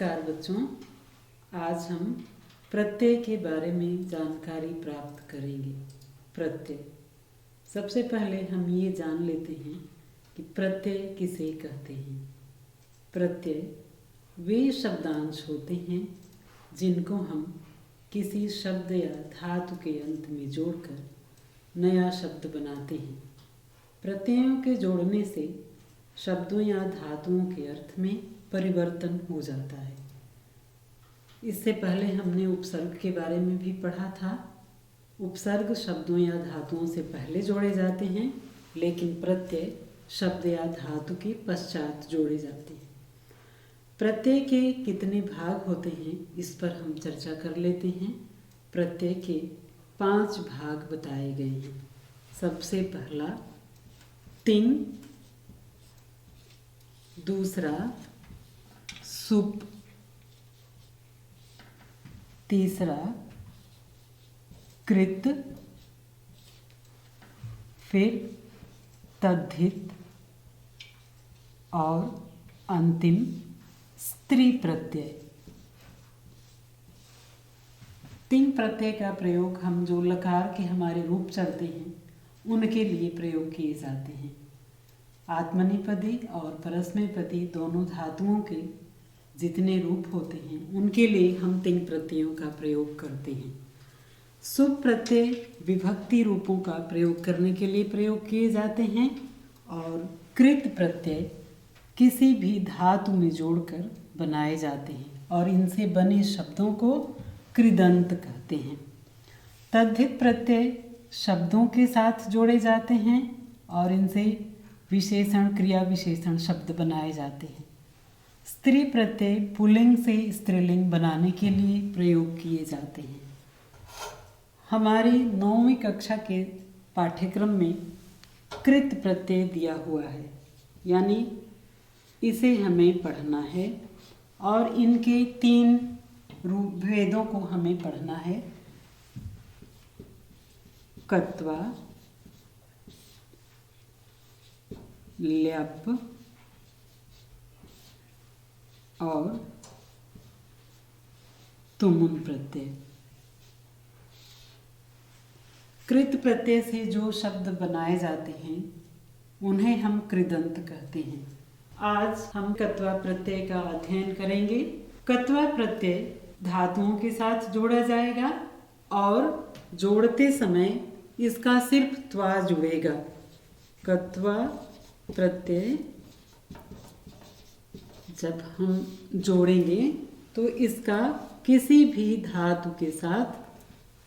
नमस्कार बच्चों। आज हम प्रत्यय के बारे में जानकारी प्राप्त करेंगे। प्रत्यय, सबसे पहले हम ये जान लेते हैं कि प्रत्यय किसे कहते हैं। प्रत्यय वे शब्दांश होते हैं जिनको हम किसी शब्द या धातु के अंत में जोड़कर नया शब्द बनाते हैं। प्रत्ययों के जोड़ने से शब्दों या धातुओं के अर्थ में परिवर्तन हो जाता है। इससे पहले हमने उपसर्ग के बारे में भी पढ़ा था। उपसर्ग शब्दों या धातुओं से पहले जोड़े जाते हैं, लेकिन प्रत्यय शब्द या धातु के पश्चात जोड़े जाते हैं। प्रत्यय के कितने भाग होते हैं इस पर हम चर्चा कर लेते हैं। प्रत्यय के 5 भाग बताए गए हैं। सबसे पहला तिंग, दूसरा सुप, तीसरा कृत, फिर तद्धित और अंतिम स्त्री प्रत्यय। तिंग प्रत्यय का प्रयोग हम जो लकार के हमारे रूप चलते हैं उनके लिए प्रयोग किए जाते हैं। आत्मनेपदी और परस्मैपदी दोनों धातुओं के जितने रूप होते हैं उनके लिए हम तिंग प्रत्ययों का प्रयोग करते हैं। सुप प्रत्यय विभक्ति रूपों का प्रयोग करने के लिए प्रयोग किए जाते हैं और कृत प्रत्यय किसी भी धातु में जोड़कर बनाए जाते हैं और इनसे बने शब्दों को कृदंत कहते हैं। तद्धित प्रत्यय शब्दों के साथ जोड़े जाते हैं और इनसे विशेषण, क्रिया विशेषण शब्द बनाए जाते हैं। स्त्री प्रत्यय पुल्लिंग से स्त्रीलिंग बनाने के लिए प्रयोग किए जाते हैं। हमारी 9वीं कक्षा के पाठ्यक्रम में कृत प्रत्यय दिया हुआ है, यानी इसे हमें पढ़ना है और इनके 3 भेदों को हमें पढ़ना है। कत्वा, ल्यप और तुमुन प्रत्यय। कृत प्रत्यय से जो शब्द बनाए जाते हैं उन्हें हम कृदंत कहते हैं। आज हम कत्वा प्रत्यय का अध्ययन करेंगे। कत्वा प्रत्यय धातुओं के साथ जोड़ा जाएगा और जोड़ते समय इसका सिर्फ त्वा जुड़ेगा। कत्वा प्रत्यय जब हम जोड़ेंगे तो इसका किसी भी धातु के साथ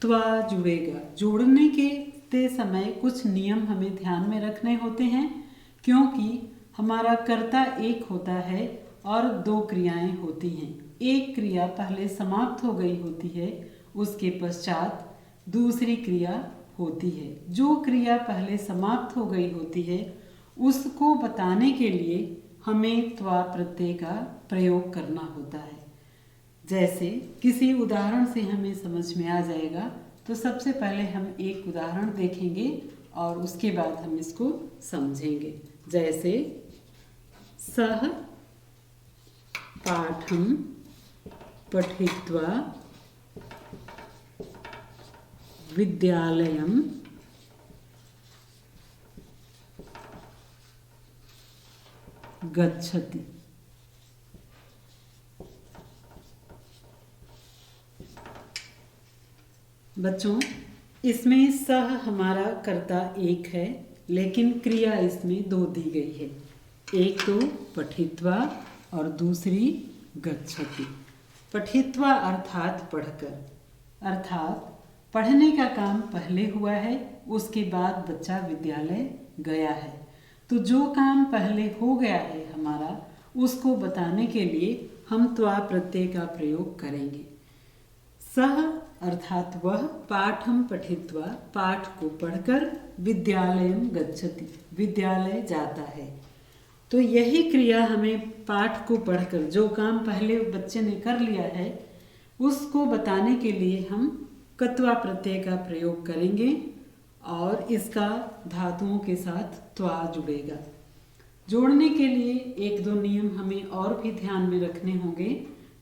त्वा जुड़ेगा। जोड़ने के समय कुछ नियम हमें ध्यान में रखने होते हैं, क्योंकि हमारा कर्ता एक होता है और 2 क्रियाएं होती हैं। एक क्रिया पहले समाप्त हो गई होती है, उसके पश्चात दूसरी क्रिया होती है। जो क्रिया पहले समाप्त हो गई होती है उसको बताने के लिए हमें त्वा प्रत्यय का प्रयोग करना होता है। जैसे किसी उदाहरण से हमें समझ में आ जाएगा, तो सबसे पहले हम एक उदाहरण देखेंगे और उसके बाद हम इसको समझेंगे। जैसे सह पाठम पठित्वा विद्यालयम गच्छति। बच्चों, इसमें सह हमारा कर्ता एक है, लेकिन क्रिया इसमें 2 दी गई है। एक तो पठित्वा और दूसरी गच्छति। पठित्वा अर्थात पढ़कर, अर्थात पढ़ने का काम पहले हुआ है, उसके बाद बच्चा विद्यालय गया है। तो जो काम पहले हो गया है हमारा, उसको बताने के लिए हम त्वा प्रत्यय का प्रयोग करेंगे। सह अर्थात वह पाठम पठित्वा पाठ को पढ़कर विद्यालयम गच्छति विद्यालय जाता है। तो यही क्रिया हमें पाठ को पढ़कर, जो काम पहले बच्चे ने कर लिया है, उसको बताने के लिए हम कत्वा प्रत्यय का प्रयोग करेंगे और इसका धातुओं के साथ त्वा जुड़ेगा। जोड़ने के लिए 1-2 नियम हमें और भी ध्यान में रखने होंगे।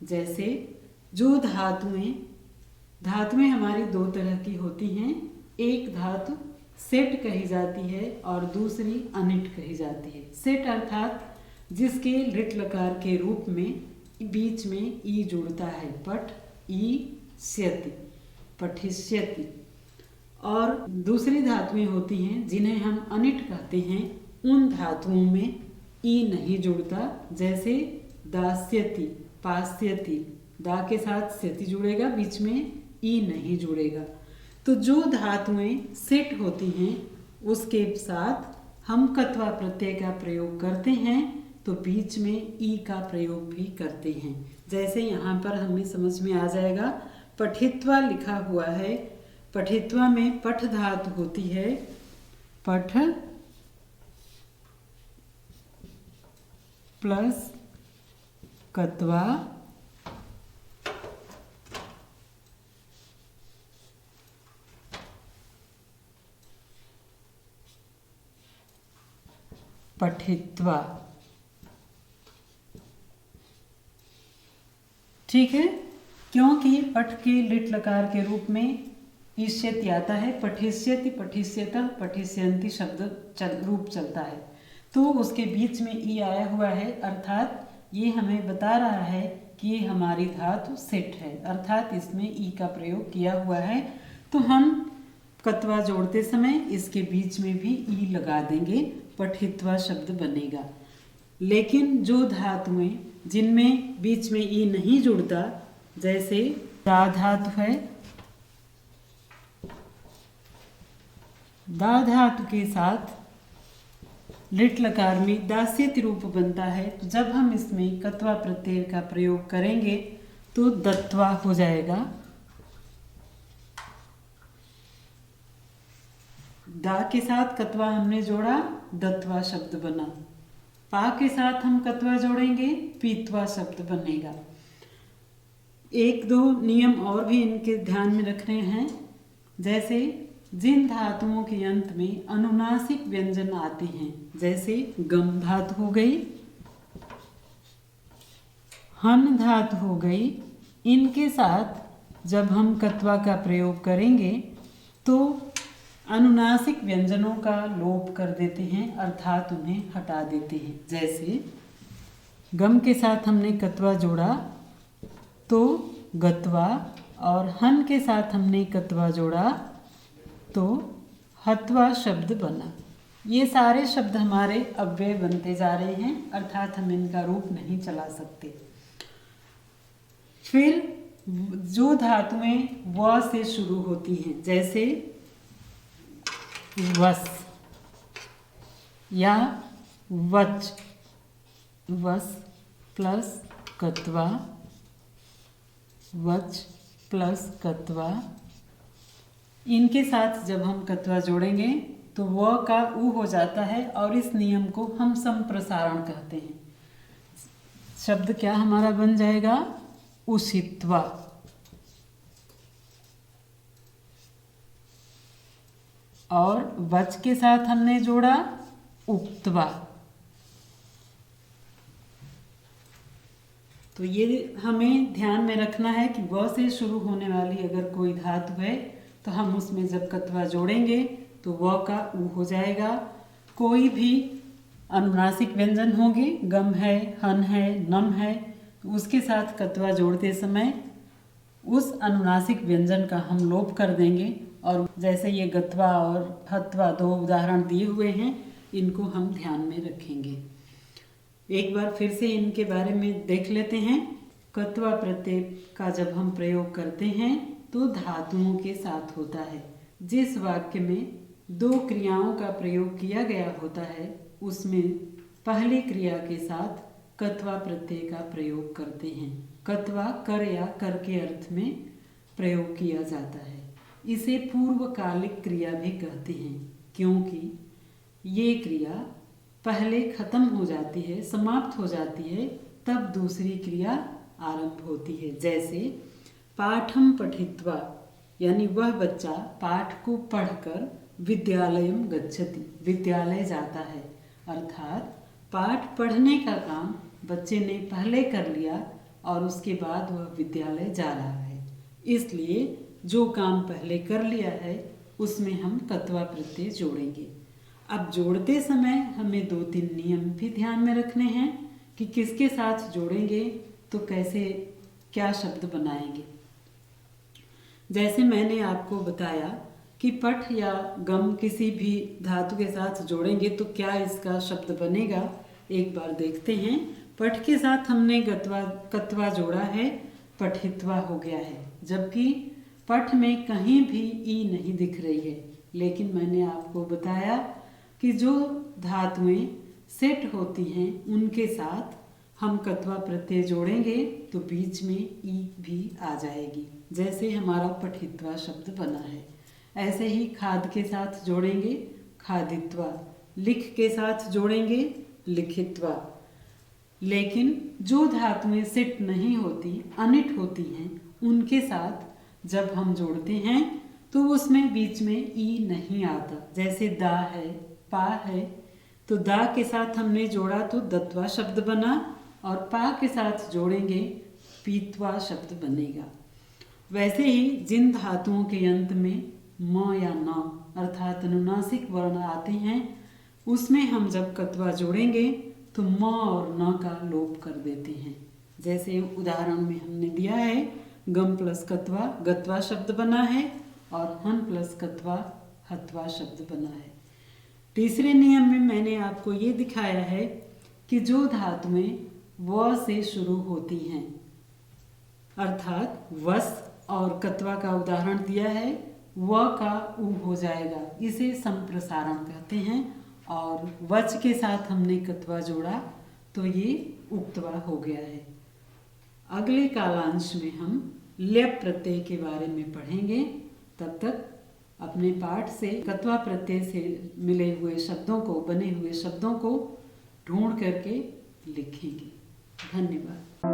जैसे जो धातुएं हमारी दो तरह की होती हैं। एक धातु सेट कही जाती है और दूसरी अनिट कही जाती है। सेट अर्थात जिसके लिट लकार के रूप में बीच में ई जुड़ता है, पठ ई स्यति, पठिष्यति। और दूसरी धातुएं होती हैं जिन्हें हम अनिट कहते हैं। उन धातुओं में ई नहीं जुड़ता, जैसे दास्यति, पास्यति। दा के साथ स्यति जुड़ेगा, बीच में ई नहीं जुड़ेगा। तो जो धातुएं सेट होती हैं उसके साथ हम कत्वा प्रत्यय का प्रयोग करते हैं, तो बीच में ई का प्रयोग भी करते हैं। जैसे यहाँ पर हमें समझ में आ जाएगा, पठित्वा लिखा हुआ है। पठित्वा में पठ धातु होती है, पठ प्लस कत्वा पठित्वा। ठीक है, क्योंकि पठ के लिट लकार के रूप में ईष्यति आता है। पठिष्यति, पठिष्यतः, पठिष्यन्ति शब्द रूप चलता है, तो उसके बीच में ई आया हुआ है, अर्थात ये हमें बता रहा है कि ये हमारी धातु सेट है, अर्थात इसमें ई का प्रयोग किया हुआ है। तो हम कत्वा जोड़ते समय इसके बीच में भी ई लगा देंगे, पठित्वा शब्द बनेगा। लेकिन जो धातुएं जिनमें बीच में ई नहीं जुड़ता, जैसे दा धातु है, दा धातु के साथ लिट लकार में दास्यति रूप बनता है, तो जब हम इसमें कत्वा प्रत्यय का प्रयोग करेंगे तो दत्वा हो जाएगा। दा के साथ कत्वा हमने जोड़ा, दत्वा शब्द बना। पा के साथ हम कत्वा जोड़ेंगे, पीतवा शब्द बनेगा। एक दो नियम और भी इनके ध्यान में रखने हैं। जैसे जिन धातुओं के अंत में अनुनासिक व्यंजन आते हैं, जैसे गम धातु हो गई, हन धातु हो गई, इनके साथ जब हम कत्वा का प्रयोग करेंगे तो अनुनासिक व्यंजनों का लोप कर देते हैं, अर्थात उन्हें हटा देते हैं। जैसे गम के साथ हमने कत्वा जोड़ा तो गत्वा, और हन के साथ हमने कत्वा जोड़ा तो हत्वा शब्द बना। ये सारे शब्द हमारे अव्यय बनते जा रहे हैं, अर्थात हम इनका रूप नहीं चला सकते। फिर जो धातुएं व से शुरू होती हैं, जैसे वस या वच, वस प्लस कत्वा, वच प्लस कत्वा, इनके साथ जब हम कत्वा जोड़ेंगे तो व का उ हो जाता है, और इस नियम को हम संप्रसारण कहते हैं। शब्द क्या हमारा बन जाएगा? उषित्वा। और वच के साथ हमने जोड़ा उक्त्वा। तो ये हमें ध्यान में रखना है कि व से शुरू होने वाली अगर कोई धातु है तो हम उसमें जब कत्वा जोड़ेंगे तो व का उ हो जाएगा। कोई भी अनुनासिक व्यंजन होंगे, गम है, हन है, नम है, तो उसके साथ कत्वा जोड़ते समय उस अनुनासिक व्यंजन का हम लोप कर देंगे। और जैसे ये गत्वा और हत्वा दो उदाहरण दिए हुए हैं, इनको हम ध्यान में रखेंगे। एक बार फिर से इनके बारे में देख लेते हैं। कत्वा प्रत्यय का जब हम प्रयोग करते हैं तो धातुओं के साथ होता है। जिस वाक्य में दो क्रियाओं का प्रयोग किया गया होता है उसमें पहली क्रिया के साथ कत्वा प्रत्यय का प्रयोग करते हैं। कत्वा कर या कर के अर्थ में प्रयोग किया जाता है। इसे पूर्वकालिक क्रिया भी कहते हैं, क्योंकि ये क्रिया पहले खत्म हो जाती है, समाप्त हो जाती है, तब दूसरी क्रिया आरंभ होती है। जैसे पाठम पठित्वा, यानी वह बच्चा पाठ को पढ़कर विद्यालयम गच्छति, विद्यालय जाता है। अर्थात पाठ पढ़ने का काम बच्चे ने पहले कर लिया, और उसके बाद वह विद्यालय जा रहा है, इसलिए जो काम पहले कर लिया है उसमें हम कत्वा प्रत्यय जोड़ेंगे। अब जोड़ते समय हमें 2-3 नियम भी ध्यान में रखने हैं कि किसके साथ जोड़ेंगे तो कैसे क्या शब्द बनाएंगे। जैसे मैंने आपको बताया कि पठ या गम किसी भी धातु के साथ जोड़ेंगे तो क्या इसका शब्द बनेगा, एक बार देखते हैं। पठ के साथ हमने कत्वा जोड़ा है, पठित्वा हो गया है, जबकि पठ में कहीं भी ई नहीं दिख रही है। लेकिन मैंने आपको बताया कि जो धातुएं सेट होती हैं उनके साथ हम कत्वा प्रत्यय जोड़ेंगे तो बीच में ई भी आ जाएगी, जैसे हमारा पठित्वा शब्द बना है। ऐसे ही खाद के साथ जोड़ेंगे खादित्वा, लिख के साथ जोड़ेंगे लिखित्वा। लेकिन जो धातुएं सेट नहीं होती, अनिट होती हैं, उनके साथ जब हम जोड़ते हैं तो उसमें बीच में ई नहीं आता। जैसे दा है, पा है, तो दा के साथ हमने जोड़ा तो दत्वा शब्द बना और पा के साथ जोड़ेंगे पीतवा शब्द बनेगा। वैसे ही जिन धातुओं के अंत में म या न अर्थात अनुनासिक वर्ण आते हैं उसमें हम जब कत्वा जोड़ेंगे तो म और न का लोप कर देते हैं। जैसे उदाहरण में हमने दिया है गम प्लस कत्वा गत्वा शब्द बना है और हन प्लस कत्वा हत्वा शब्द बना है। तीसरे नियम में मैंने आपको ये दिखाया है कि जो धातुएं व से शुरू होती हैं अर्थात वस और कत्वा का उदाहरण दिया है, व का उ हो जाएगा, इसे संप्रसारण कहते हैं। और वच के साथ हमने कत्वा जोड़ा तो ये उक्तवा हो गया है। अगले कालांश में हम ल्यप प्रत्यय के बारे में पढ़ेंगे। तब तक अपने पाठ से कत्वा प्रत्यय से मिले हुए शब्दों को, बने हुए शब्दों को ढूंढ करके लिखेंगे। धन्यवाद।